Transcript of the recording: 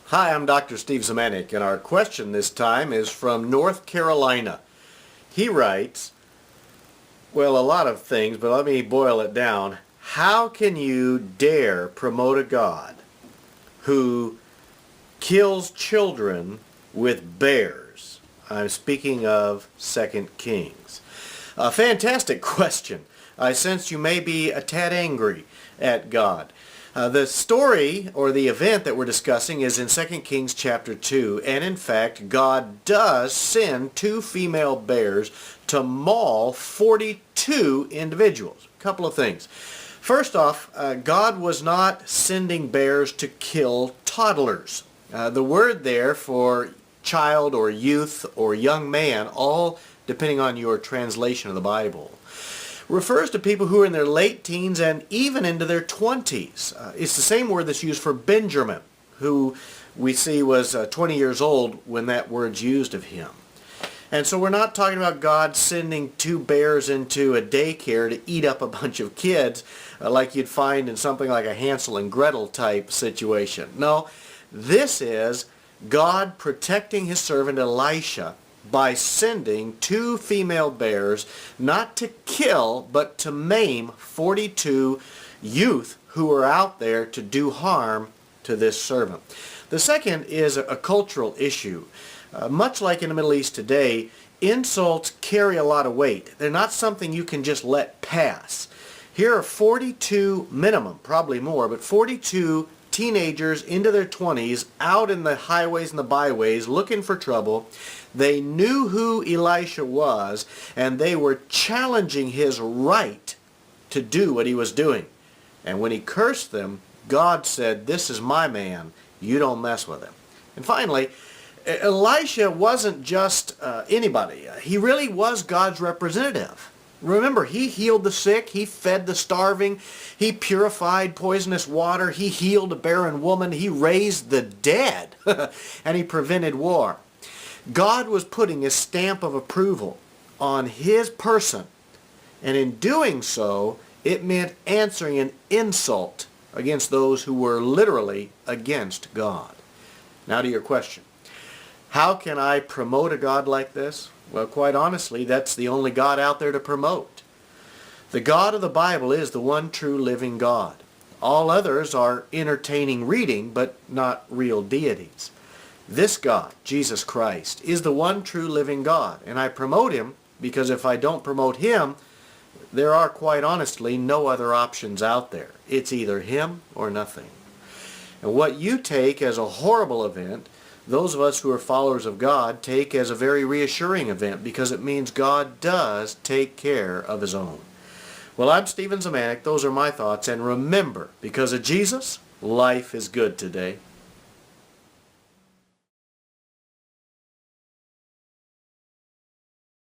Hi, I'm Dr. Steve Zemanek, and our question this time is from North Carolina. He writes, well, a lot of things, but let me boil it down. How can you dare promote a God who kills children with bears? I'm speaking of 2 Kings. A fantastic question. I sense you may be a tad angry at God. The story or the event that we're discussing is in 2 Kings chapter 2, and in fact God does send two female bears to maul 42 individuals. A couple of things. First off, God was not sending bears to kill toddlers. The word there for child or youth or young man, all depending on your translation of the Bible, refers to people who are in their late teens and even into their 20s. It's the same word that's used for Benjamin, who we see was 20 years old when that word's used of him. And so we're not talking about God sending two bears into a daycare to eat up a bunch of kids like you'd find in something like a Hansel and Gretel type situation. No, this is God protecting his servant Elisha by sending two female bears not to kill but to maim 42 youth who were out there to do harm to this servant. The second is a cultural issue. Much like in the Middle East today, insults carry a lot of weight. They're not something you can just let pass. Here are 42 minimum, probably more, but 42 teenagers into their 20s out in the highways and the byways looking for trouble. They knew who Elisha was, and they were challenging his right to do what he was doing. And when he cursed them, God said, "This is my man. You don't mess with him." And finally, Elisha wasn't just anybody. He really was God's representative. Remember, he healed the sick, he fed the starving, he purified poisonous water, he healed a barren woman, he raised the dead, and he prevented war. God was putting his stamp of approval on his person, and in doing so, it meant answering an insult against those who were literally against God. Now to your question. How can I promote a God like this? Well, quite honestly, that's the only God out there to promote. The God of the Bible is the one true living God. All others are entertaining reading, but not real deities. This God, Jesus Christ, is the one true living God, and I promote him because if I don't promote him, there are quite honestly no other options out there. It's either him or nothing. And what you take as a horrible event, those of us who are followers of God take as a very reassuring event because it means God does take care of his own. Well, I'm Stephen Zemanek. Those are my thoughts. And remember, because of Jesus, life is good today.